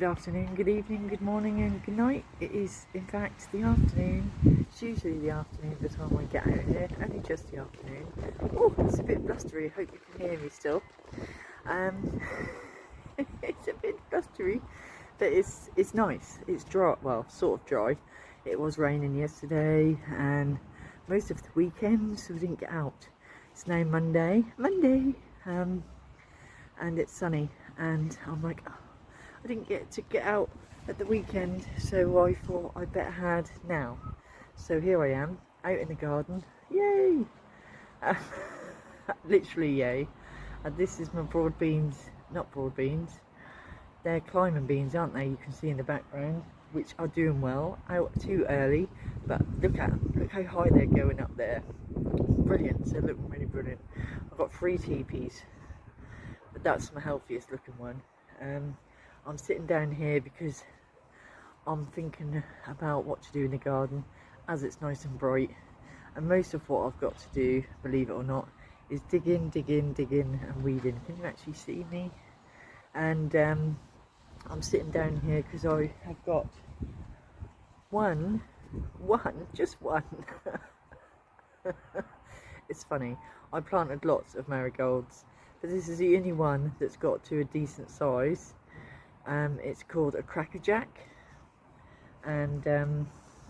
afternoon, good evening, good morning and good night. It is in fact the afternoon. It's usually the afternoon by the time I get out here, only just the afternoon. Oh, it's a bit blustery, I hope you can hear me still. It's a bit blustery, but it's nice. It's dry, well, sort of dry. It was raining yesterday and most of the weekend, so we didn't get out. It's now Monday, and it's sunny, and I'm like, oh, I didn't get to get out at the weekend, so I thought I'd better had now. So here I am, out in the garden, yay! Literally yay. And this is my broad beans, not broad beans, they're climbing beans, aren't they? You can see in the background, which are doing well, out too early, but look how high they're going up there. Brilliant, they look really brilliant. I've got 3 teepees, but that's my healthiest looking one. I'm sitting down here because I'm thinking about what to do in the garden as it's nice and bright, and most of what I've got to do, believe it or not, is digging and weeding. Can you actually see me? And I'm sitting down here because I have got just one it's funny, I planted lots of marigolds, but this is the only one that's got to a decent size. It's called a crackerjack, and I'm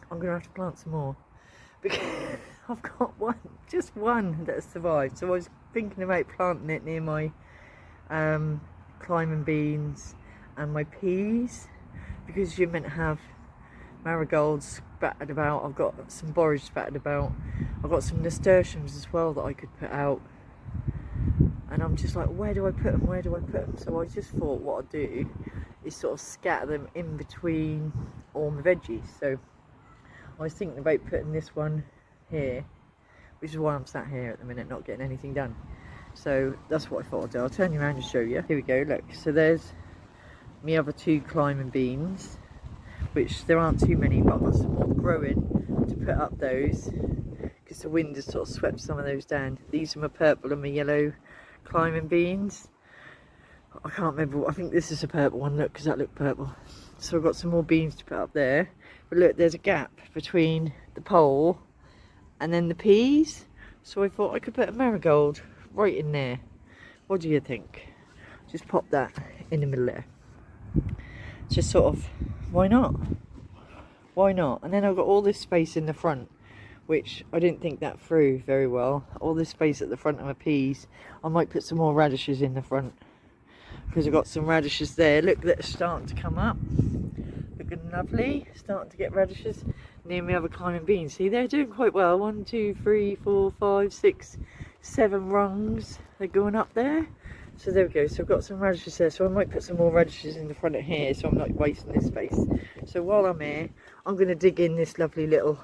gonna have to plant some more because I've got just one that has survived. So I was thinking about planting it near my climbing beans and my peas, because you're meant to have marigolds spattered about. I've got some borage spattered about. I've got some nasturtiums as well that I could put out, and I'm just like, where do I put them? So I just thought what I'd do is sort of scatter them in between all my veggies. So I was thinking about putting this one here, which is why I'm sat here at the minute not getting anything done. So that's what I thought I'd do. I'll turn you around and show you. Here we go, look, so there's my other 2 climbing beans, which there aren't too many, but I've got some more growing to put up those because the wind has sort of swept some of those down. These are my purple and my yellow climbing beans. I can't remember, I think this is a purple one, look, because that looked purple. So I've got some more beans to put up there. But look, there's a gap between the pole and then the peas. So I thought I could put a marigold right in there. What do you think? Just pop that in the middle there. Just sort of, why not? Why not? And then I've got all this space in the front, which I didn't think that through very well. All this space at the front of my peas. I might put some more radishes in the front, because I've got some radishes there, look, that are starting to come up, looking lovely, starting to get radishes near my other climbing beans. See, they're doing quite well. 1, 2, 3, 4, 5, 6, 7 rungs, they're going up there. So there we go, so I've got some radishes there, so I might put some more radishes in the front of here, so I'm not wasting this space. So while I'm here, I'm going to dig in this lovely little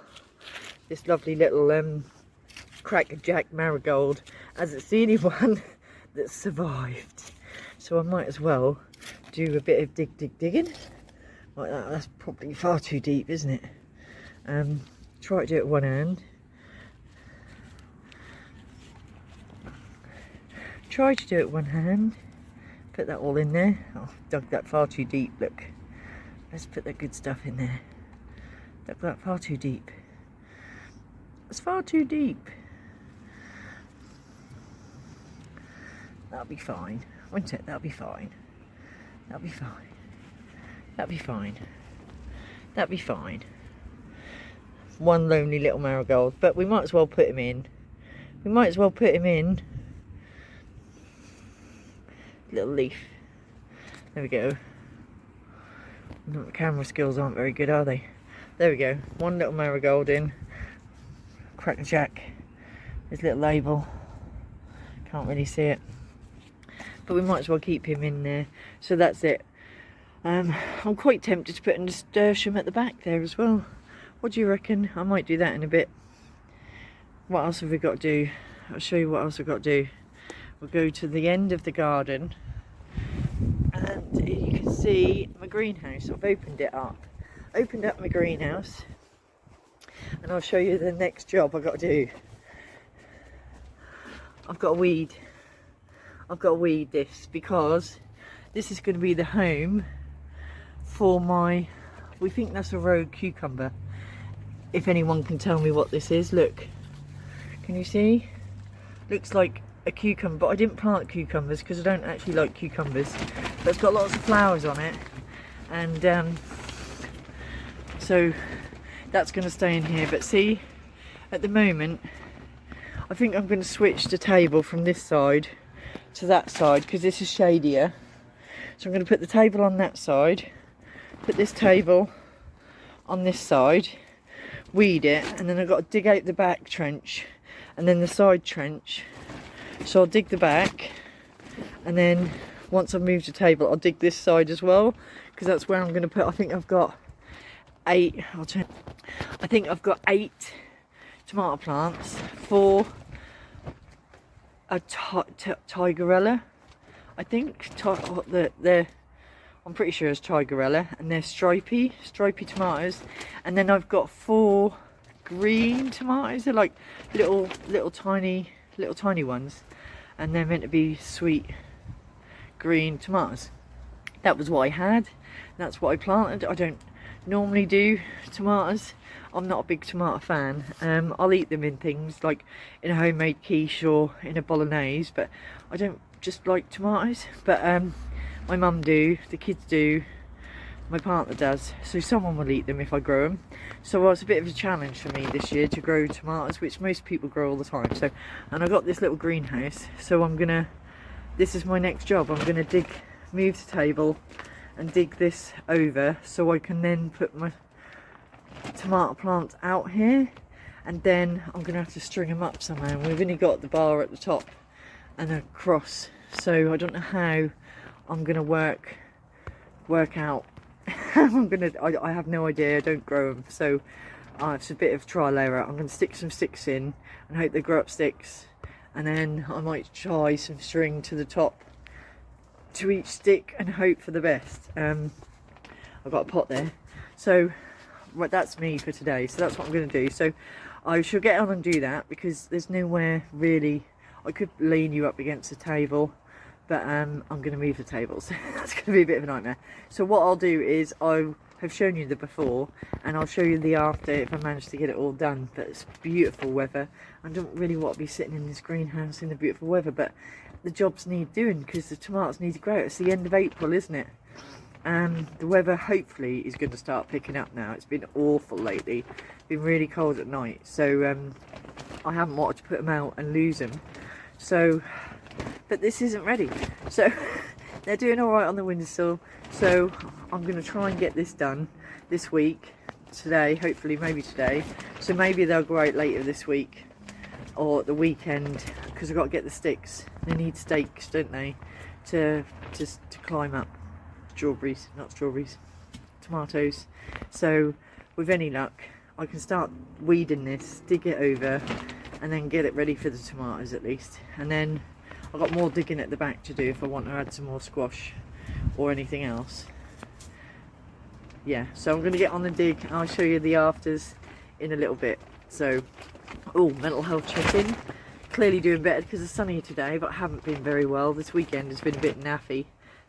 crackerjack marigold, as it's the only one that's survived. So I might as well do a bit of digging like that. That's probably far too deep, isn't it? Try to do it with one hand. Put that all in there. Oh, dug that far too deep, look. Let's put the good stuff in there. Dug that far too deep. It's far too deep. That'll be fine, won't it? That'll be fine. One lonely little marigold, but we might as well put him in. Little leaf. There we go. The camera skills aren't very good, are they? There we go. One little marigold in. Crackerjack. His little label. Can't really see it, but we might as well keep him in there. So that's it. I'm quite tempted to put a nasturtium at the back there as well. What do you reckon? I might do that in a bit. What else have we got to do? I'll show you what else we've got to do. We'll go to the end of the garden, and you can see my greenhouse. I've opened up my greenhouse, and I'll show you the next job I've got to do. I've got to weed this, because this is going to be the home for my, we think that's a rogue cucumber. If anyone can tell me what this is, look. Can you see? Looks like a cucumber, but I didn't plant cucumbers because I don't actually like cucumbers. But it's got lots of flowers on it. And so that's going to stay in here. But see, at the moment, I think I'm going to switch the table from this side to that side because this is shadier. So I'm going to put the table on that side, put this table on this side, weed it, and then I've got to dig out the back trench and then the side trench. So I'll dig the back, and then once I've moved the table, I'll dig this side as well, because that's where I'm going to put, I think I've got 8 tomato plants for a Tigerella. I think I'm pretty sure it's Tigerella, and they're stripy tomatoes. And then I've got 4 green tomatoes. They're like little tiny ones, and they're meant to be sweet green tomatoes. That was what I had. That's what I planted. I don't normally do tomatoes. I'm not a big tomato fan. I'll eat them in things like in a homemade quiche or in a bolognese, but I don't just like tomatoes. But my mum do, the kids do, my partner does, so someone will eat them if I grow them. So it's a bit of a challenge for me this year to grow tomatoes, which most people grow all the time. So, and I got this little greenhouse, so this is my next job. I'm gonna move the table and dig this over, so I can then put my tomato plants out here, and then I'm gonna have to string them up somehow. And we've only got the bar at the top and across, so I don't know how I'm gonna work out. I have no idea. I don't grow them, so it's a bit of trial error. I'm going to stick some sticks in and hope they grow up sticks, and then I might tie some string to the top to each stick and hope for the best. I've got a pot there, so that's me for today. So that's what I'm going to do. So I shall get on and do that, because there's nowhere really. I could lean you up against the table, but I'm going to move the table, so that's going to be a bit of a nightmare. So what I'll do is I have shown you the before, and I'll show you the after if I manage to get it all done. But it's beautiful weather. I don't really want to be sitting in this greenhouse in the beautiful weather, but the jobs need doing because the tomatoes need to grow. It's the end of April, isn't it? And the weather hopefully is going to start picking up now. It's been awful lately. It's been really cold at night, so I haven't wanted to put them out and lose them. So, but this isn't ready, so they're doing all right on the windowsill. So I'm going to try and get this done this week, today, hopefully, maybe today. So maybe they'll grow out later this week or the weekend, because I've got to get the sticks. They need stakes, don't they, to climb up. Tomatoes. So with any luck, I can start weeding this, dig it over, and then get it ready for the tomatoes at least. And then I've got more digging at the back to do if I want to add some more squash or anything else. Yeah, so I'm going to get on the dig, and I'll show you the afters in a little bit. So, mental health check-in. Clearly doing better because it's sunny today, but I haven't been very well. This weekend has been a bit naffy.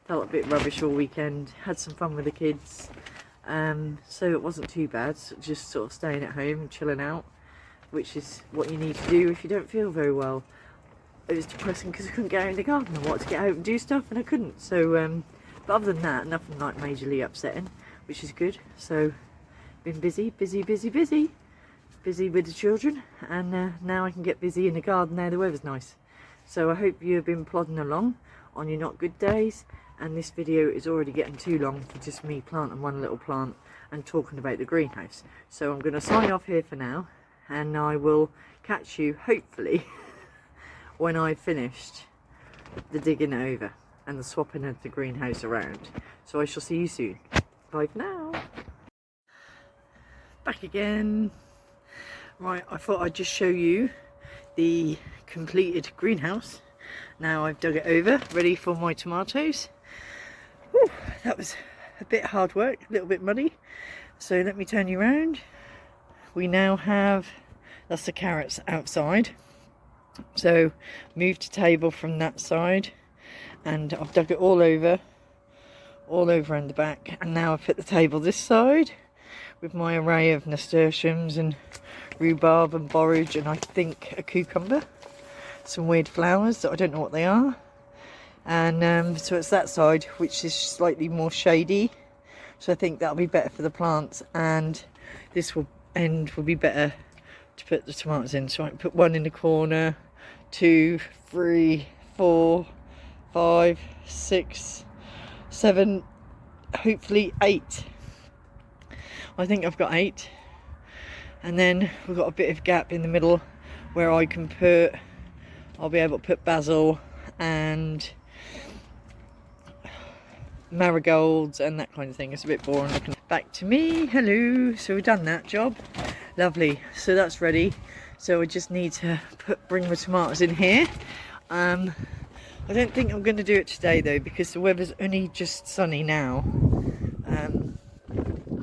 Felt a bit rubbish all weekend. Had some fun with the kids. So it wasn't too bad. Just sort of staying at home and chilling out, which is what you need to do if you don't feel very well. It was depressing because I couldn't get out in the garden. I wanted to get out and do stuff and I couldn't. So, but other than that, nothing like majorly upsetting, which is good. So, been busy with the children, and now I can get busy in the garden now the weather's nice. So I hope you have been plodding along on your not good days, and this video is already getting too long for just me planting one little plant and talking about the greenhouse. So I'm going to sign off here for now, and I will catch you hopefully when I've finished the digging over and the swapping of the greenhouse around. So I shall see you soon. Bye for now. Back again. Right, I thought I'd just show you the completed greenhouse. Now I've dug it over, ready for my tomatoes. Whew, that was a bit hard work, a little bit muddy. So let me turn you around. We now have, that's the carrots outside. So moved the table from that side, and I've dug it all over all over and the back. And now I've put the table this side with my array of nasturtiums and rhubarb and borage and I think a cucumber, some weird flowers that I don't know what they are. And so it's that side which is slightly more shady, so I think that'll be better for the plants, and this will be better to put the tomatoes in. So I can put one in the corner, 2, 3, 4, 5, 6, 7, hopefully 8. I think I've got 8, and then we've got a bit of gap in the middle where I'll be able to put basil and marigolds and that kind of thing. It's a bit boring looking. Back to me. Hello. So we've done that job. Lovely. So that's ready. So we just need to bring the tomatoes in here. I don't think I'm going to do it today though, because the weather's only just sunny now.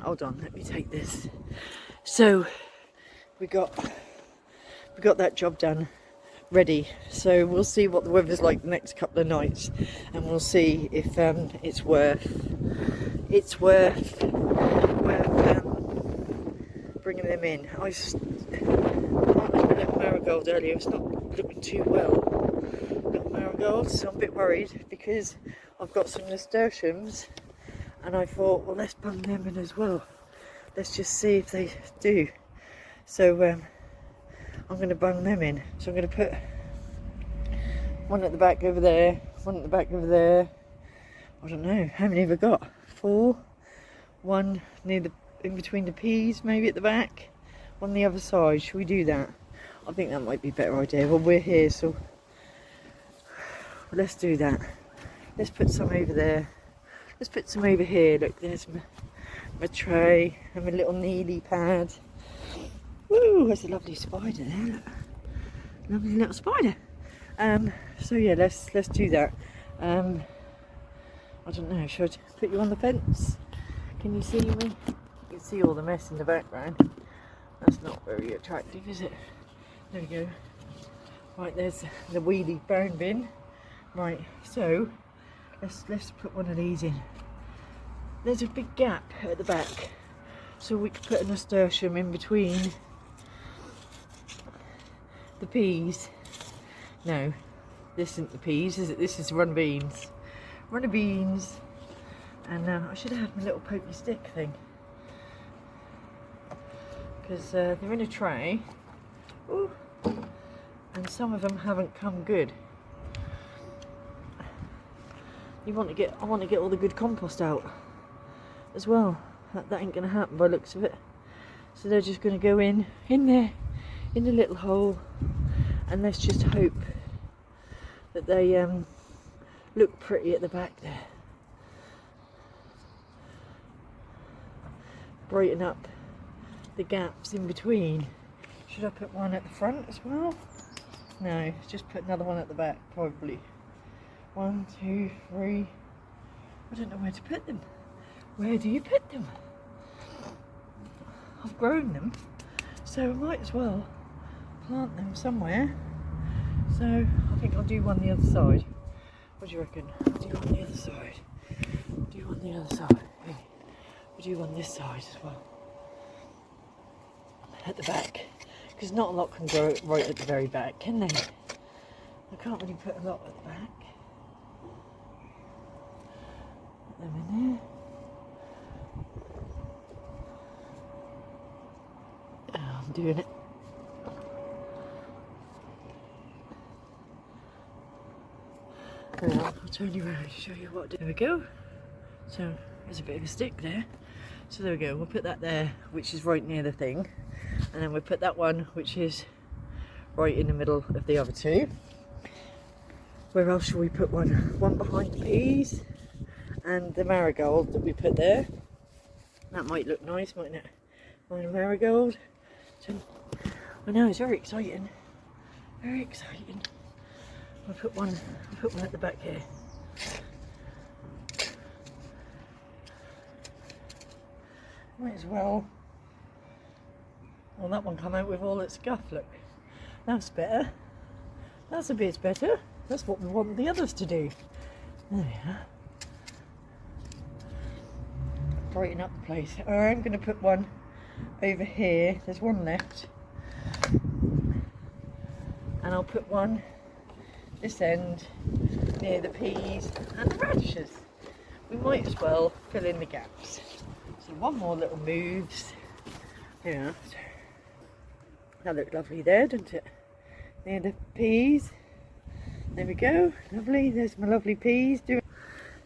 Hold on, let me take this. So we got that job done, ready. So we'll see what the weather's like the next couple of nights, and we'll see if it's worth bringing them in. I planted a marigold earlier. It's not looking too well, little marigolds, so I'm a bit worried because I've got some nasturtiums, and I thought, well, let's bung them in as well. Let's just see if they do. So I'm going to bung them in. So I'm going to put one at the back over there, one at the back over there. I don't know, how many have I got? 4. One in between the peas, maybe at the back. One on the other side. Should we do that? I think that might be a better idea. Well, we're here, so let's do that. Let's put some over there. Let's put some over here. Look, there's my tray and my little needly pad. Woo, there's a lovely spider there. Look. Lovely little spider. So yeah, let's do that. I don't know, should I put you on the fence? Can you see me? You can see all the mess in the background. That's not very attractive, is it? There we go. Right, there's the wheelie brown bin. Right, so let's put one of these in. There's a big gap at the back, so we could put a nasturtium in between the peas. No, this isn't the peas, is it? This is runner beans. Runner beans. And I should have had my little pokey stick thing, because they're in a tray. Ooh. And some of them haven't come good. I want to get all the good compost out as well. That ain't gonna happen by the looks of it. So they're just gonna go in there, in the little hole, and let's just hope that they look pretty at the back there. Brighten up the gaps in between. Should I put one at the front as well? No, just put another one at the back, probably. 1, 2, 3. I don't know where to put them. Where do you put them? I've grown them, so I might as well plant them somewhere. So I think I'll do one the other side. What do you reckon? I'll do one the other side. Do one the other side. Hey. We'll do one this side as well. At the back. Because not a lot can grow right at the very back, can they? I can't really put a lot at the back. Put them in there. Oh, I'm doing it. I'll turn you around and show you what. There we go. So there's a bit of a stick there. So there we go. We'll put that there, which is right near the thing, and then we'll put that one, which is right in the middle of the other two. Where else shall we put one? One behind the peas and the marigold that we put there. That might look nice, mightn't it? Behind the marigold. So I know, it's very exciting. Very exciting. I'll put one at the back here. Might as well. Well, that one come out with all its guff, look. That's better. That's a bit better. That's what we want the others to do. There we are. brighten up the place. I'm going to put one over here. There's one left. And I'll put one this end near the peas and the radishes. We might as well fill in the gaps. So one more little moves. Yeah. That looked lovely there, didn't it? Near the peas. There we go. Lovely. There's my lovely peas. There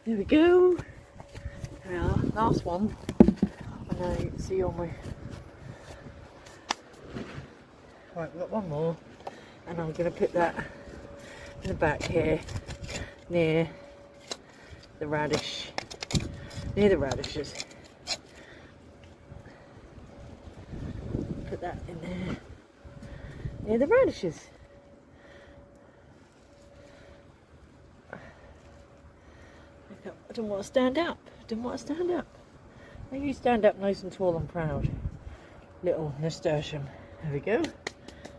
we go. There we are. Last one. I know you can see on my... Right, we've got one more. And I'm going to put that in the back here. Near the radish. Near the radishes. Put that in there. Near the radishes. I don't want to stand up. I don't want to stand up. Maybe you stand up nice and tall and proud. Little nasturtium. There we go.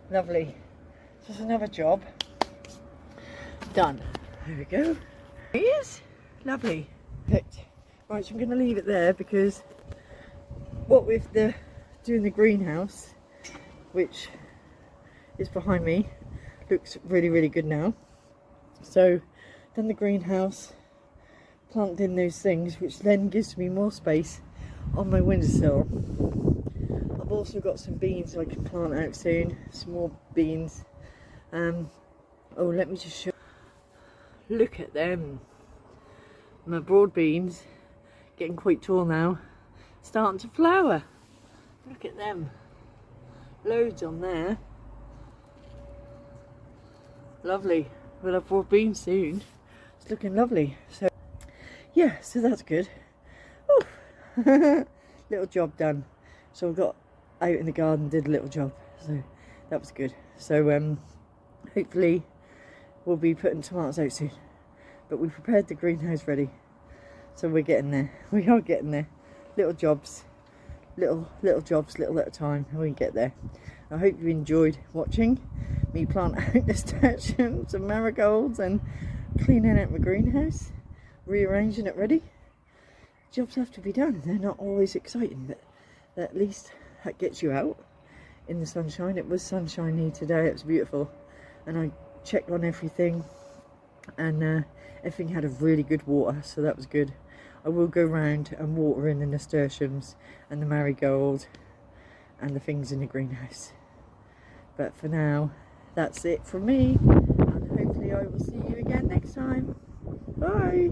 Lovely. Just another job. Done. There we go. He is. Lovely. Perfect. Right, so I'm going to leave it there because what with doing the greenhouse, which is behind me, looks really, really good now. So, done the greenhouse, planted in those things, which then gives me more space on my windowsill. I've also got some beans I can plant out soon, some more beans. Oh, let me just show. Look at them. My broad beans, getting quite tall now, starting to flower. Look at them. Loads on there. Lovely. We'll have broad beans soon. It's looking lovely. So yeah, so that's good. Little job done. So I got out in the garden, did a little job. So that was good. So hopefully we'll be putting tomatoes out soon. But we prepared the greenhouse ready. So we're getting there. We are getting there. Little jobs. Little jobs, little at a time, and we get there. I hope you enjoyed watching me plant out nasturtiums and marigolds and cleaning out my greenhouse, rearranging it ready. Jobs have to be done. They're not always exciting, but at least that gets you out in the sunshine. It was sunshiny today. It was beautiful, and I checked on everything, and everything had a really good water, so that was good. I will go round and water in the nasturtiums and the marigold and the things in the greenhouse. But for now, that's it from me, and hopefully I will see you again next time. Bye!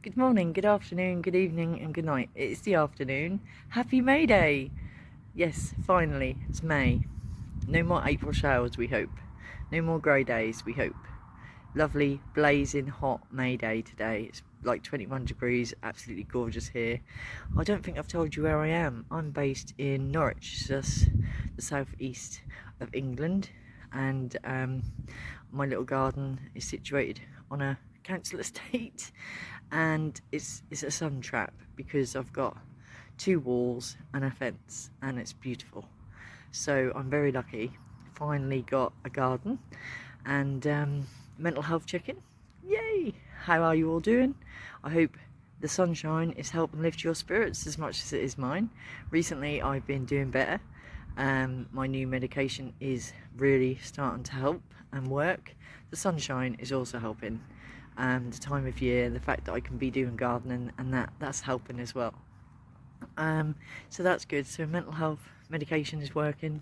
Good morning, good afternoon, good evening and good night. It's the afternoon. Happy May Day! Yes, finally, it's May. No more April showers, we hope. No more grey days, we hope. Lovely, blazing hot May Day today. It's like 21 degrees, absolutely gorgeous here. I don't think I've told you where I am. I'm based in Norwich, just the southeast of England, and my little garden is situated on a council estate, and it's a sun trap because I've got 2 walls and a fence, and it's beautiful. So I'm very lucky. Finally got a garden, and mental health check-in. Yay! How are you all doing? I hope the sunshine is helping lift your spirits as much as it is mine. Recently I've been doing better. My new medication is really starting to help and work. The sunshine is also helping. The time of year, the fact that I can be doing gardening, and that's helping as well. So that's good. So mental health medication is working.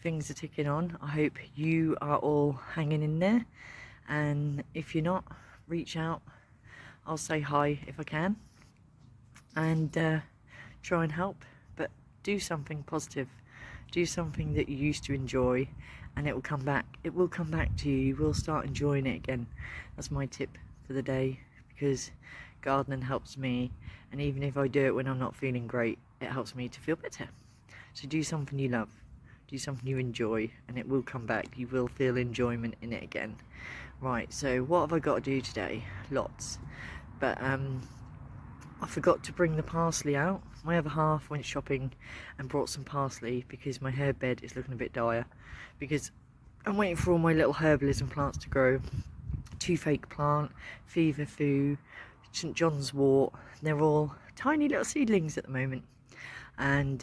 Things are ticking on. I hope you are all hanging in there. And if you're not, reach out. I'll say hi if I can, and try and help. But do something positive. Do something that you used to enjoy, and it will come back. It will come back to you. You will start enjoying it again. That's my tip for the day, because gardening helps me, and even if I do it when I'm not feeling great, it helps me to feel better. So do something you love. Do something you enjoy, and it will come back. You will feel enjoyment in it again. Right, so what have I got to do today? Lots. But I forgot to bring the parsley out. My other half went shopping and brought some parsley because my herb bed is looking a bit dire, because I'm waiting for all my little herbalism plants to grow. toothache plant, feverfew, St John's wort. They're all tiny little seedlings at the moment, and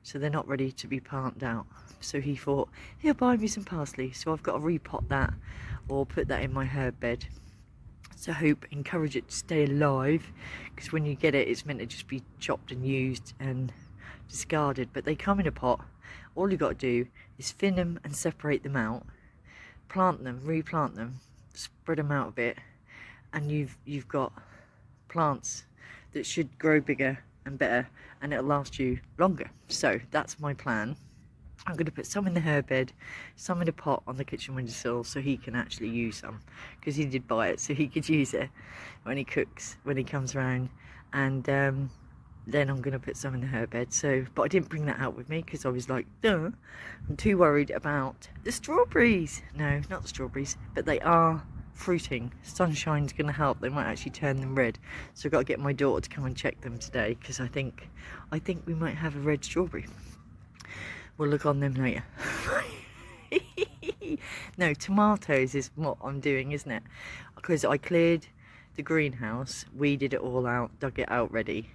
so they're not ready to be planted out. So he thought he'll buy me some parsley, so I've got to repot that or put that in my herb bed to encourage it to stay alive, because when you get it, it's meant to just be chopped and used and discarded. But they come in a pot. All you got to do is thin them and separate them out, plant them, replant them, spread them out a bit, and you've got plants that should grow bigger and better, and it'll last you longer. So that's my plan. I'm going to put some in the herb bed, some in a pot on the kitchen windowsill, so he can actually use some, because he did buy it so he could use it when he cooks, when he comes around. And then I'm going to put some in the herb bed. So, but I didn't bring that out with me because I was like, duh, I'm too worried about the strawberries. No, not the strawberries, but they are fruiting. Sunshine's going to help. They might actually turn them red. So I've got to get my daughter to come and check them today, because I think we might have a red strawberry. We'll look on them later. No, tomatoes is what I'm doing, isn't it? Because I cleared the greenhouse, weeded it all out, dug it out ready,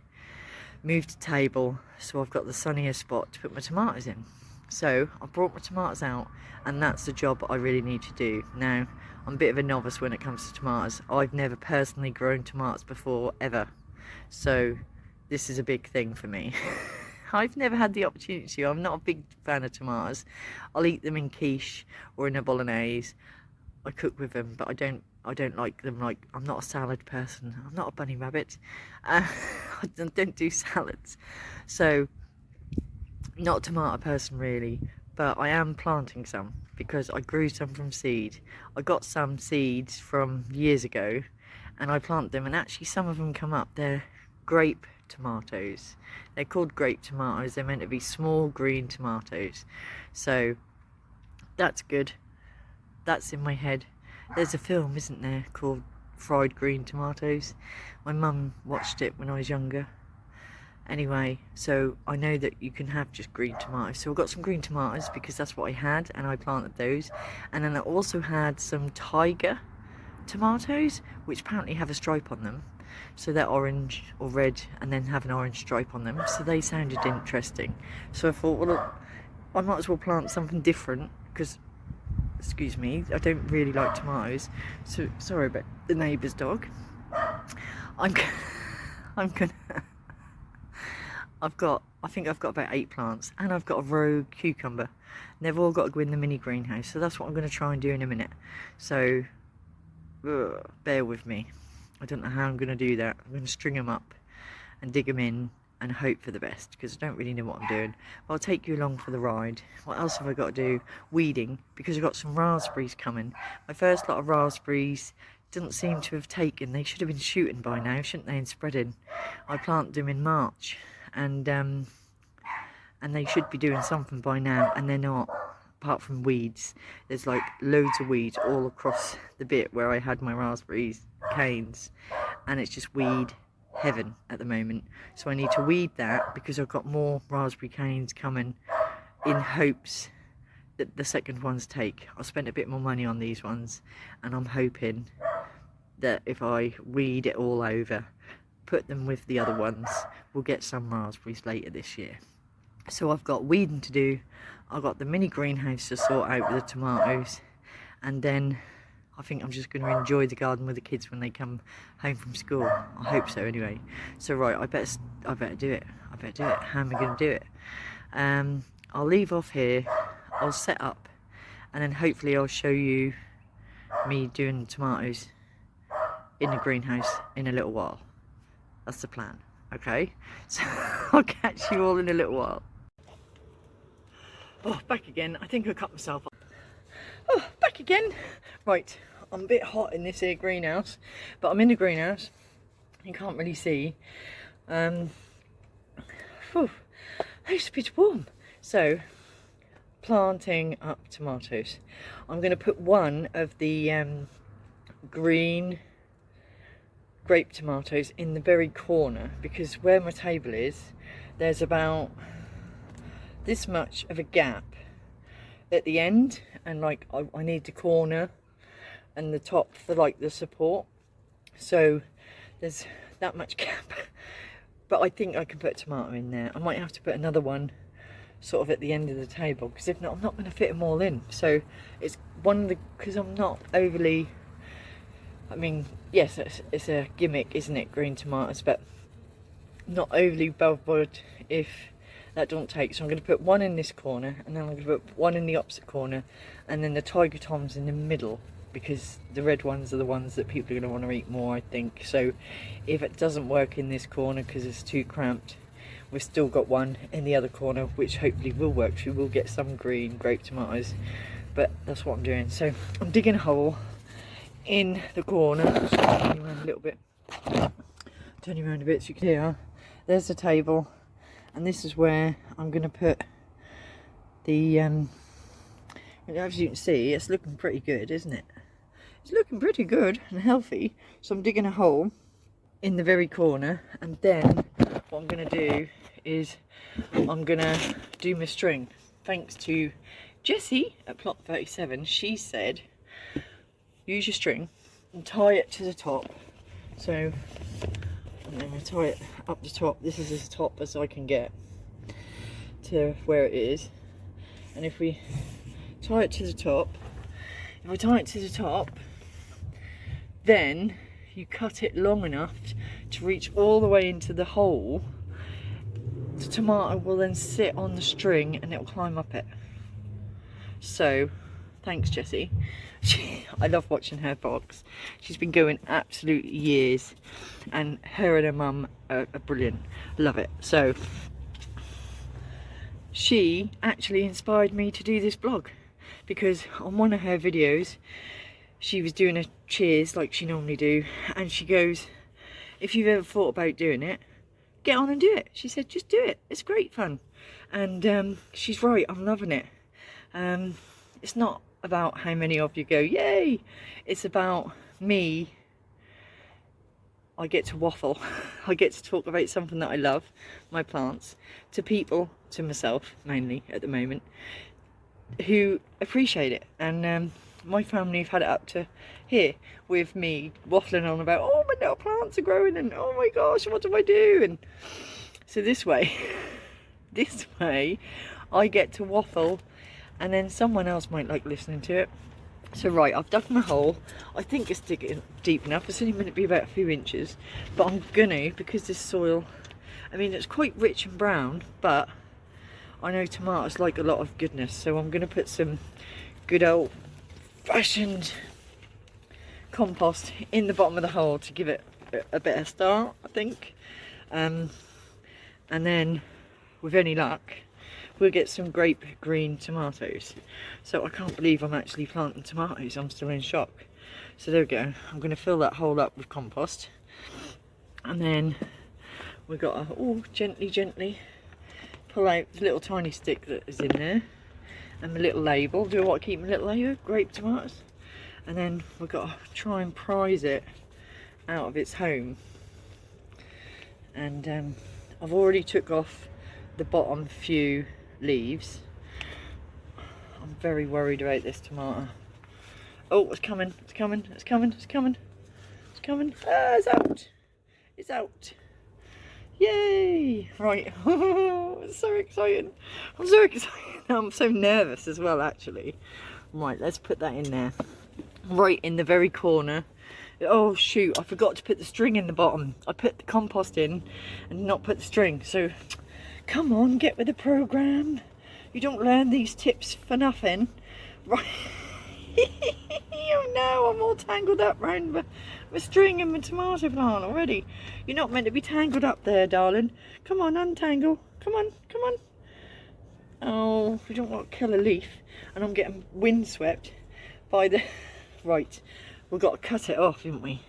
moved a table, so I've got the sunnier spot to put my tomatoes in. So I brought my tomatoes out, and that's the job I really need to do. Now, I'm a bit of a novice when it comes to tomatoes. I've never personally grown tomatoes before, ever. So this is a big thing for me. I've never had the opportunity to. I'm not a big fan of tomatoes. I'll eat them in quiche or in a bolognese. I cook with them, but I don't like them. Like, I'm not a salad person. I'm not a bunny rabbit. I don't do salads. So, not a tomato person really, but I am planting some because I grew some from seed. I got some seeds from years ago and I planted them, and actually some of them come up. They're grape tomatoes. They're called grape tomatoes. They're meant to be small green tomatoes. So that's good. That's in my head. There's a film, isn't there, called Fried Green Tomatoes. My mum watched it when I was younger. Anyway, so I know that you can have just green tomatoes. So I've got some green tomatoes because that's what I had, and I planted those. And then I also had some tiger tomatoes, which apparently have a stripe on them. So they're orange or red and then have an orange stripe on them. So they sounded interesting. So I thought, well, look, I might as well plant something different because, excuse me, I don't really like tomatoes. So sorry about the neighbour's dog. I think I've got about 8 plants, and I've got a rogue cucumber. And they've all got to go in the mini greenhouse. So that's what I'm going to try and do in a minute. So bear with me. I don't know how I'm going to do that. I'm going to string them up and dig them in and hope for the best, because I don't really know what I'm doing. But I'll take you along for the ride. What else have I got to do? Weeding, because I've got some raspberries coming. My first lot of raspberries didn't seem to have taken. They should have been shooting by now, shouldn't they, and spreading. I planted them in March, and they should be doing something by now, and they're not. Apart from weeds, there's like loads of weeds all across the bit where I had my raspberries canes, and it's just weed heaven at the moment. So I need to weed that, because I've got more raspberry canes coming, in hopes that the second ones take. I spent a bit more money on these ones, and I'm hoping that if I weed it all over, put them with the other ones, we'll get some raspberries later this year. So I've got weeding to do. I've got the mini greenhouse to sort out with the tomatoes, and then I think I'm just going to enjoy the garden with the kids when they come home from school. I hope so anyway. So right, I better do it. How am I going to do it? I'll leave off here. I'll set up, and then hopefully I'll show you me doing the tomatoes in the greenhouse in a little while. That's the plan. Okay, so I'll catch you all in a little while. Oh, back again. I think I cut myself up. Oh, back again. Right, I'm a bit hot in this here greenhouse, but I'm in the greenhouse. You can't really see. It's a bit warm. So, planting up tomatoes. I'm going to put one of the green grape tomatoes in the very corner, because where my table is, there's about this much of a gap at the end, and like I need to corner and the top for like the support, so there's that much gap. But I think I can put a tomato in there. I might have to put another one sort of at the end of the table, because if not, I'm not going to fit them all in. So it's one of the, because I'm not overly, I mean, yes, it's a gimmick, isn't it, green tomatoes, but not overly bothered if that don't take. So I'm going to put one in this corner, and then I'm going to put one in the opposite corner, and then the Tiger Toms in the middle, because the red ones are the ones that people are going to want to eat more, I think. So if it doesn't work in this corner because it's too cramped, we've still got one in the other corner which hopefully will work. We will get some green grape tomatoes, but that's what I'm doing. So I'm digging a hole in the corner. Just turning around a little bit, turning around a bit so you can hear. There's the table, and this is where I'm going to put the as you can see, it's looking pretty good, isn't it? It's looking pretty good and healthy. So I'm digging a hole in the very corner, and then what I'm going to do is I'm going to do my string. Thanks to Jessie at Plot 37, she said use your string and tie it to the top. So I'm going to tie it up the top. This is as top as I can get to where it is, and if we tie it to the top, if I tie it to the top, then you cut it long enough to reach all the way into the hole. The tomato will then sit on the string and it'll climb up it. So thanks, Jessie. I love watching her box. She's been going absolute years, and her and her mum are brilliant. Love it. So she actually inspired me to do this vlog, because on one of her videos she was doing a cheers like she normally do, and she goes, if you've ever thought about doing it, get on and do it. She said, just do it, it's great fun. And she's right, I'm loving it. It's not about how many of you go yay, it's about me. I get to waffle. I get to talk about something that I love, my plants, to people, to myself mainly at the moment, who appreciate it. And my family have had it up to here with me waffling on about, oh, my little plants are growing, and oh my gosh, what do I do? And so this way I get to waffle, and then someone else might like listening to it. So right, I've dug my hole. I think it's digging deep enough. It's only going to be about a few inches, but I'm gonna, because this soil, I mean, it's quite rich and brown, but I know tomatoes like a lot of goodness, so I'm going to put some good old fashioned compost in the bottom of the hole to give it a better start, I think. And then with any luck we'll get some grape green tomatoes. So I can't believe I'm actually planting tomatoes. I'm still in shock. So there we go. I'm going to fill that hole up with compost, and then we've got to gently pull out the little tiny stick that is in there, and the little label. Do I want to keep my little label? Grape tomatoes. And then we've got to try and prise it out of its home. And I've already took off the bottom few leaves. I'm very worried about this tomato. Oh, it's coming, it's coming, it's coming, it's coming, it's coming. Ah, it's out. It's out. Yay! Right. It's so exciting. I'm so excited. I'm so nervous as well, actually. Right, let's put that in there. Right in the very corner. Oh shoot, I forgot to put the string in the bottom. I put the compost in and not put the string. So come on, get with the program. You don't learn these tips for nothing. Right. Oh no, I'm all tangled up round my string and my tomato plant already. You're not meant to be tangled up there, darling. Come on, untangle. Come on, come on. Oh, we don't want to kill a leaf. And I'm getting windswept by the... Right, we've got to cut it off, haven't we?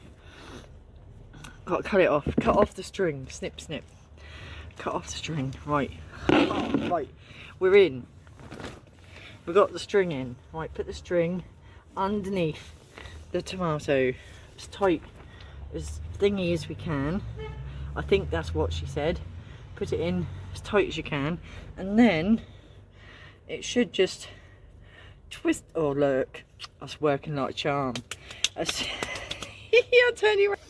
Got to cut it off. Cut off the string. Snip, snip. Cut off the string. Right. Oh, right. We're in. We've got the string in. Right, put the string underneath the tomato as tight as thingy as we can. I think that's what she said. Put it in as tight as you can, and then it should just twist. Oh look, That's working like a charm. That's I'll turn you around.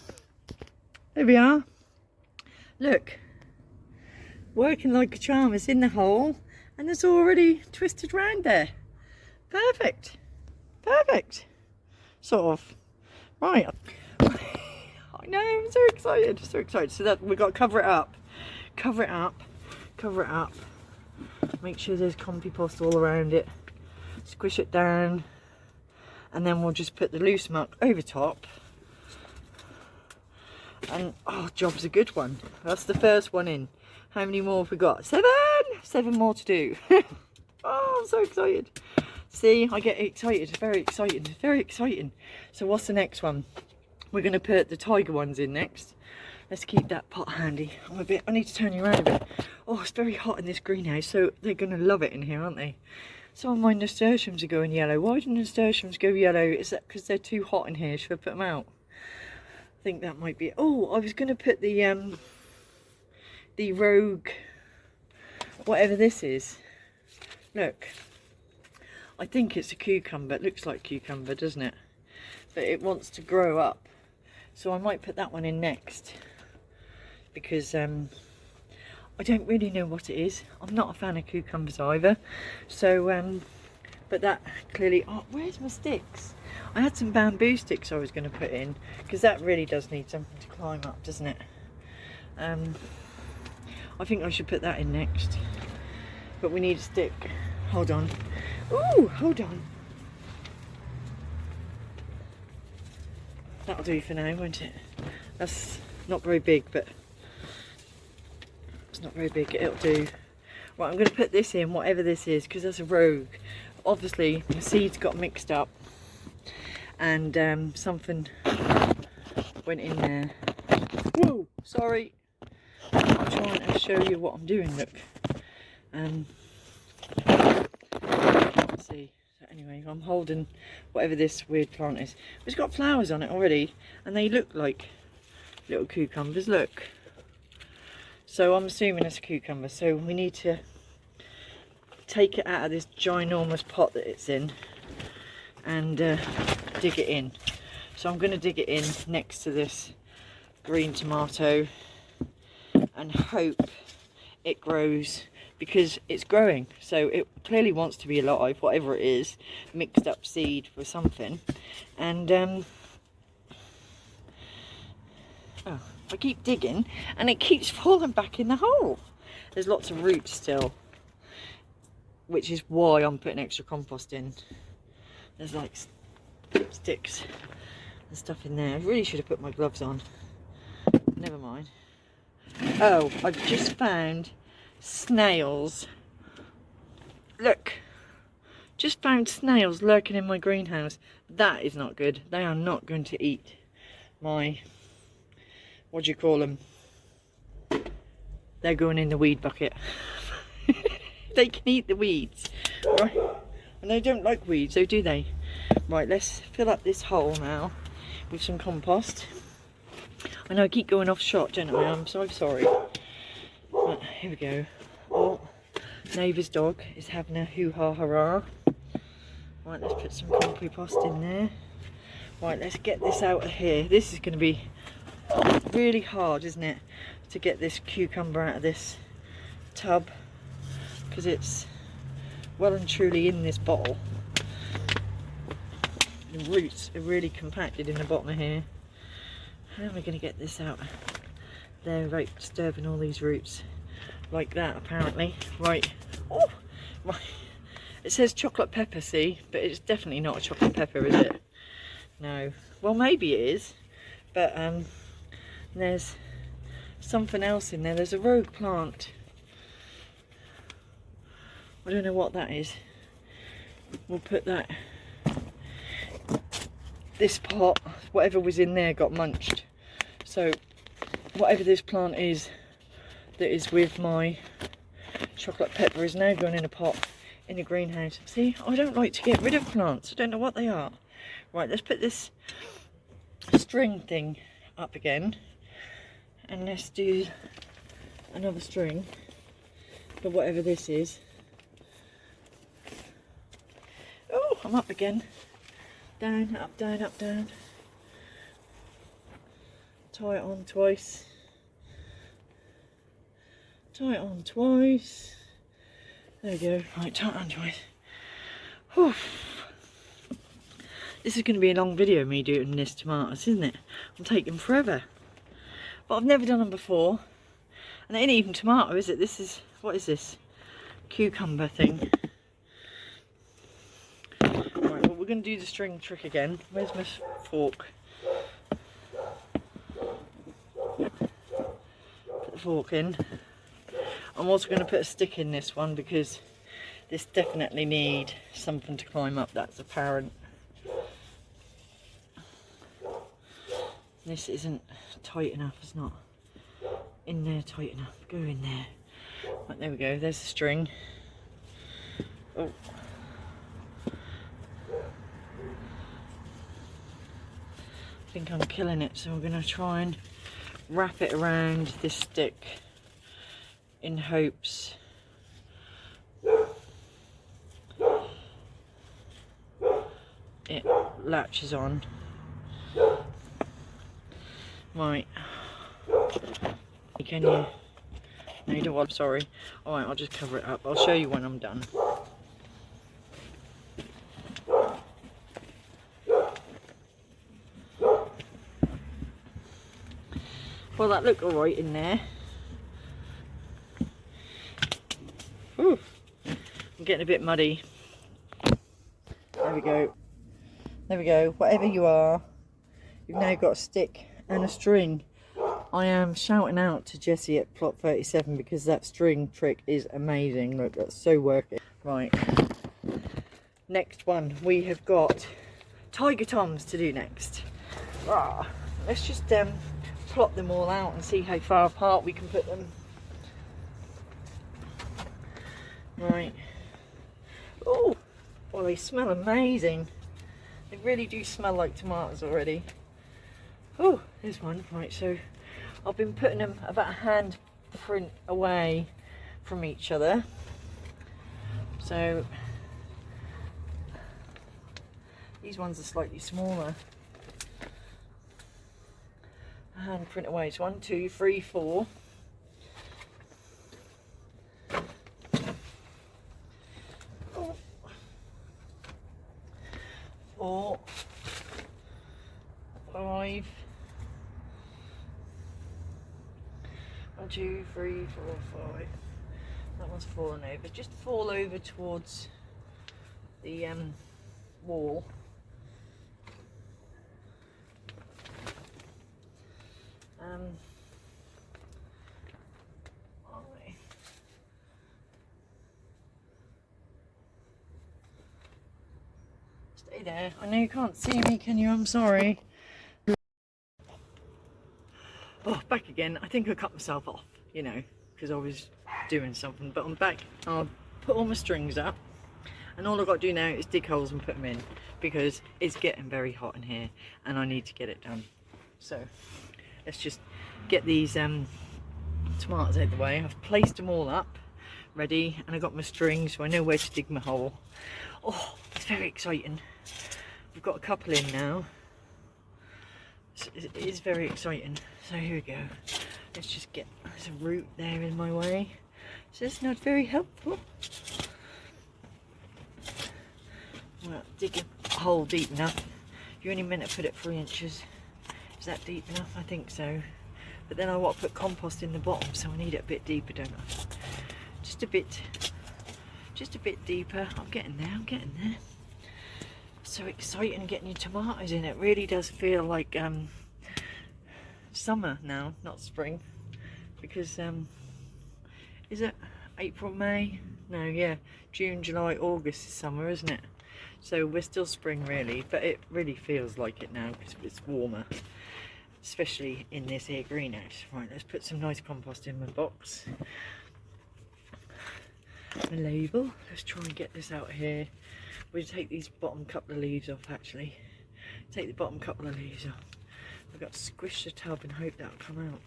There we are. Look, working like a charm. It's in the hole and it's already twisted round there. Perfect. Perfect. Sort of. Right. I know, I'm so excited. So excited. So that we've got to cover it up. Cover it up. Cover it up. Make sure there's compost all around it. Squish it down. And then we'll just put the loose muck over top. And oh, job's a good one. That's the first one in. How many more have we got? 7! 7 more to do. Oh, I'm so excited. See, I get excited. It's very exciting. It's very exciting. So what's the next one? We're going to put the tiger ones in next. Let's keep that pot handy. I need to turn you around a bit. Oh, it's very hot in this greenhouse, so they're going to love it in here, aren't they? Some of my nasturtiums are going yellow. Why do nasturtiums go yellow? Is that because they're too hot in here? Should I put them out? I think that might be it. Oh, I was going to put the Rogue, whatever this is. Look. I think it's a cucumber. It looks like cucumber, doesn't it? But it wants to grow up. So I might put that one in next. Because I don't really know what it is. I'm not a fan of cucumbers either. So, but that clearly... Oh, where's my sticks? I had some bamboo sticks I was going to put in. Because that really does need something to climb up, doesn't it? I think I should put that in next. But we need a stick. Hold on. Ooh, hold on. That'll do for now, won't it? That's not very big, but it's not very big. It'll do. Right, I'm going to put this in, whatever this is, because that's a Rogue. Obviously, the seeds got mixed up, and something went in there. Whoa, sorry. I'm trying to show you what I'm doing. Look. Let's see. So anyway, I'm holding whatever this weird plant is. It's got flowers on it already, and they look like little cucumbers. Look. So I'm assuming it's a cucumber. So we need to take it out of this ginormous pot that it's in and dig it in. So I'm going to dig it in next to this green tomato and hope it grows, because it's growing, so it clearly wants to be alive, whatever it is, mixed up seed with something. And oh, I keep digging and it keeps falling back in the hole. There's lots of roots still, which is why I'm putting extra compost in. There's like sticks and stuff in there. I really should have put my gloves on. Never mind. Oh, I've just found snails. Look, just found snails lurking in my greenhouse. That is not good. They are not going to eat my, what do you call them? They're going in the weed bucket. They can eat the weeds, right? And they don't like weeds, so do they? Right, let's fill up this hole now with some compost. I know I keep going off shot, don't I? I'm so sorry. But here we go. Oh, neighbour's dog is having a hoo-ha hurrah. Right, let's put some compost in there. Right, let's get this out of here. This is going to be really hard, isn't it, to get this cucumber out of this tub, because it's well and truly in this bottle. The roots are really compacted in the bottom of here. How am I going to get this out? They're right, disturbing all these roots like that apparently. Right. Oh, right. It says chocolate pepper, see, but it's definitely not a chocolate pepper, is it? No. Well, maybe it is, but there's something else in there. There's a rogue plant. I don't know what that is. We'll put that. This pot, whatever was in there got munched. So whatever this plant is that is with my chocolate pepper is now going in a pot in a greenhouse. See, I don't like to get rid of plants. I don't know what they are. Right, let's put this string thing up again. And let's do another string for whatever this is. Oh, I'm up again. Down, up, down, up, down. Tie it on twice. Tie it on twice. There we go. Right, tie it on twice. Whew. This is going to be a long video, me doing this tomatoes, isn't it? I'm taking forever. But I've never done them before. And it ain't even tomato, is it? This is, what is this? Cucumber thing. Right, well, we're going to do the string trick again. Where's my fork? Put the fork in. I'm also going to put a stick in this one because this definitely need something to climb up, that's apparent. This isn't tight enough, it's not in there tight enough. Go in there. Right, there we go, there's the string. Oh. I think I'm killing it, so I'm going to try and wrap it around this stick in hopes it latches on. Right. Can you? No, you don't want. Sorry. Alright, I'll just cover it up. I'll show you when I'm done. Well, that looked alright in there. Ooh, I'm getting a bit muddy. There we go. There we go. Whatever you are, you've now got a stick and a string. I am shouting out to Jessie at Plot 37 because that string trick is amazing. Look, that's so worth it. Right. Next one, we have got Tiger Toms to do next. Let's just plot them all out and see how far apart we can put them. Right. Oh, well, they smell amazing. They really do smell like tomatoes already. Oh, there's one. Right, so I've been putting them about a hand print away from each other. So these ones are slightly smaller. A hand print away. It's 1, 2, 3, 4. Four, 5. 1, 2, 3, 4, 5. That one's fallen over. Just fall over towards the wall. Stay there. I know you can't see me, can you? I'm sorry. Oh, back again. I think I cut myself off, you know, because I was doing something. But I'm back. I'll put all my strings up. And all I've got to do now is dig holes and put them in. Because it's getting very hot in here. And I need to get it done. So, let's just get these tomatoes out of the way. I've placed them all up. Ready. And I've got my strings, so I know where to dig my hole. Oh, it's very exciting. We've got a couple in now. It is very exciting. So here we go. Let's just get, there's a root there in my way. So it's not very helpful. Well, dig a hole deep enough. You only meant to put it 3 inches. Is that deep enough? I think so. But then I want to put compost in the bottom, so I need it a bit deeper, don't I? Just a bit deeper. I'm getting there, I'm getting there. So exciting getting your tomatoes in. It really does feel like summer now, not spring. Because, is it April, May? No, yeah, June, July, August is summer, isn't it? So we're still spring really, but it really feels like it now because it's warmer. Especially in this here greenhouse. Right, let's put some nice compost in my box. The label. Let's try and get this out here. We'll take these bottom couple of leaves off actually. Take the bottom couple of leaves off. I've got to squish the tub and hope that'll come out.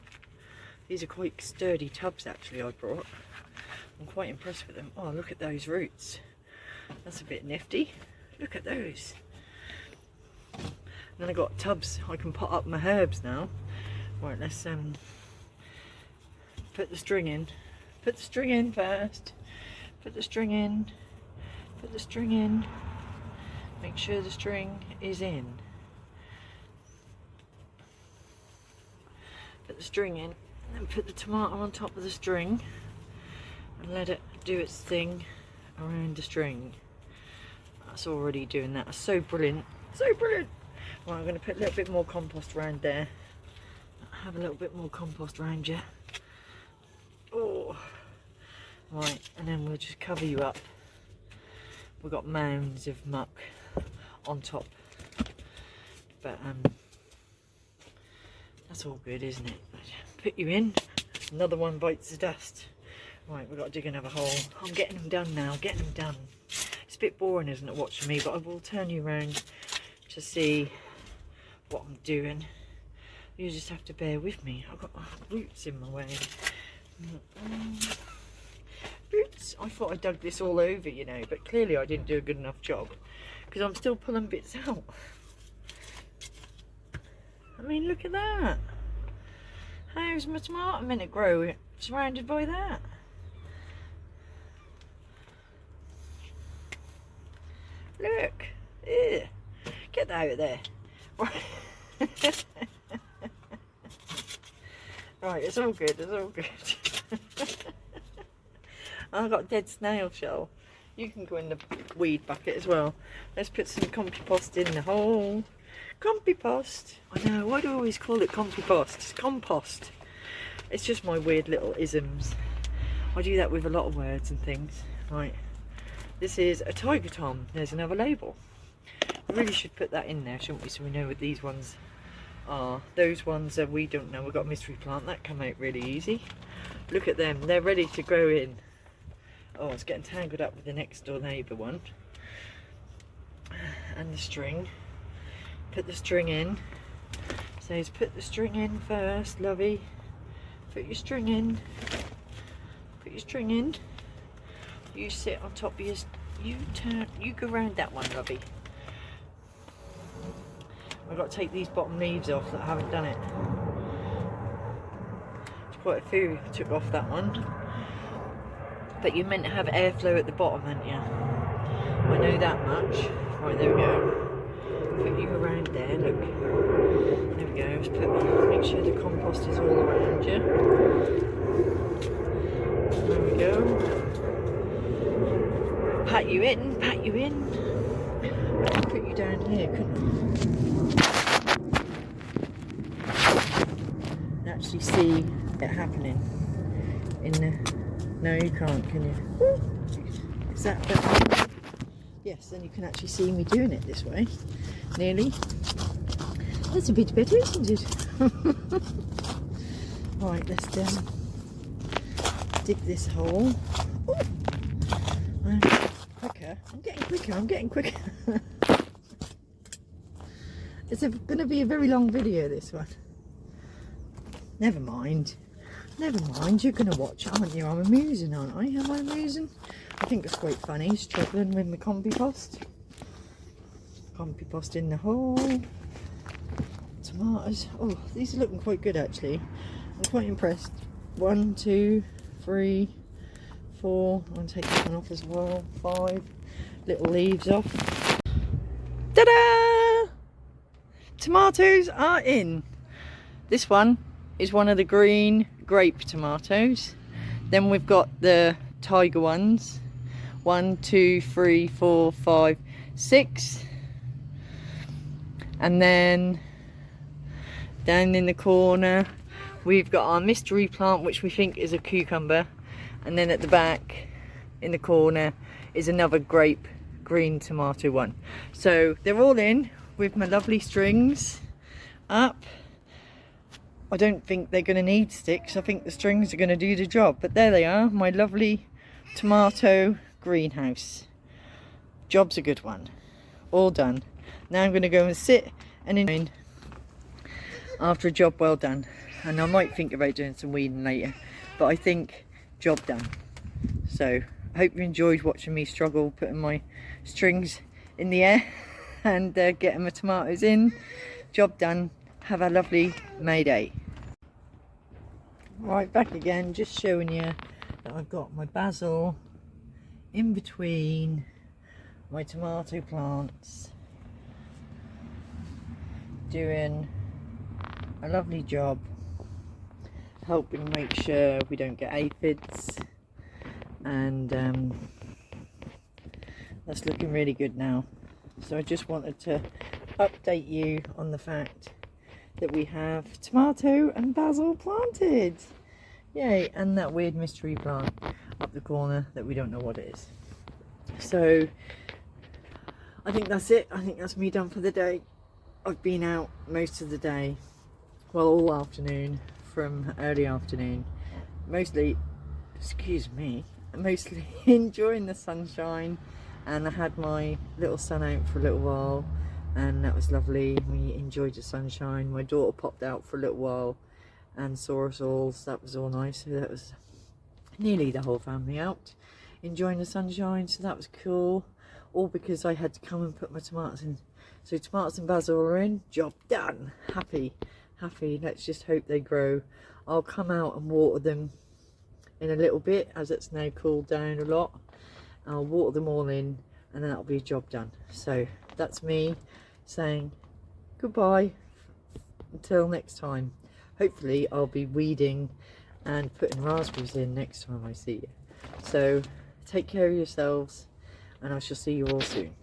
These are quite sturdy tubs actually I brought. I'm quite impressed with them. Oh, look at those roots. That's a bit nifty. Look at those. Then I got tubs I can pot up my herbs now. Right, let's put the string in. Put the string in first. Put the string in. Put the string in. Make sure the string is in. Put the string in, and then put the tomato on top of the string and let it do its thing around the string. That's already doing that. That's so brilliant. So brilliant. Right, I'm going to put a little bit more compost around there. Have a little bit more compost around you. Oh, right, and then we'll just cover you up. We've got mounds of muck on top, but that's all good, isn't it? Put you in, another one bites the dust. Right, we've got to dig another hole. I'm getting them done now, getting them done. It's a bit boring, isn't it, watching me, but I will turn you around to see what I'm doing. You just have to bear with me. I've got roots in my way. Roots. I thought I dug this all over, you know, but clearly I didn't do a good enough job because I'm still pulling bits out. I mean, look at that. How's my tomato meant to grow surrounded by that? Look. Ew. Get that out of there. Right, it's all good, it's all good. I've got dead snail shell. You can go in the weed bucket as well. Let's put some compost in the hole. Compost. I know, why do I always call it compost? It's compost. It's just my weird little isms. I do that with a lot of words and things. Right, this is a Tiger Tom. There's another label. I really should put that in there, shouldn't we, so we know what these ones are. Those ones that we don't know. We've got mystery plant. That come out really easy. Look at them. They're ready to grow in. Oh, it's getting tangled up with the next door neighbour one. And the string. Put the string in. Says put the string in first, lovey. Put your string in. Put your string in. You sit on top of your... You turn... You go round that one, lovey. I've got to take these bottom leaves off that I haven't done it. There's quite a few took off that one. But you're meant to have airflow at the bottom, aren't you? I know that much. Right, there we go. Put you around there, look. There we go. Just make sure the compost is all around you. There we go. Pat you in, pat you in. I could put you down here, couldn't I? Actually see it happening in the... No, you can't, can you? Is that better? Yes, then you can actually see me doing it this way. Nearly. That's a bit better, isn't it? Right, let's dig this hole. Ooh. I'm quicker. I'm getting quicker. I'm getting quicker. It's going to be a very long video, this one. Never mind. Never mind, you're going to watch it, aren't you? I'm amusing, aren't I? Am I amusing? I think it's quite funny, struggling with my compost. Compost in the hole. Tomatoes. Oh, these are looking quite good, actually. I'm quite impressed. 1, 2, 3, 4. I'm going to take this one off as well. 5 little leaves off. Ta-da! Tomatoes are in. This one is one of the green grape tomatoes. Then we've got the tiger ones. 1, 2, 3, 4, 5, 6. And then down in the corner we've got our mystery plant, which we think is a cucumber. And then at the back in the corner is another grape green tomato one. So they're all in with my lovely strings up. I don't think they're going to need sticks. I think the strings are going to do the job. But there they are, my lovely tomato greenhouse. Job's a good one. All done. Now I'm going to go and sit and enjoy after a job well done. And I might think about doing some weeding later. But I think job done. So I hope you enjoyed watching me struggle putting my strings in the air. and getting my tomatoes in. Job done. Have a lovely May Day. Right, back again, just showing you that I've got my basil in between my tomato plants, doing a lovely job, helping make sure we don't get aphids, and that's looking really good now. So I just wanted to update you on the fact that we have tomato and basil planted. Yay! And that weird mystery plant up the corner that we don't know what it is. So I think that's it. I think that's me done for the day. I've been out most of the day, well, all afternoon, from early afternoon, mostly, excuse me, mostly enjoying the sunshine, and I had my little son out for a little while, and that was lovely. We enjoyed the sunshine. My daughter popped out for a little while and saw us all, so that was all nice. So that was nearly the whole family out enjoying the sunshine, so that was cool. All because I had to come and put my tomatoes in. So tomatoes and basil are in, job done. Happy. Let's just hope they grow. I'll come out and water them in a little bit, as it's now cooled down a lot. I'll water them all in, and then that'll be a job done. So that's me saying goodbye until next time. Hopefully I'll be weeding and putting raspberries in next time I see you. So take care of yourselves, and I shall see you all soon.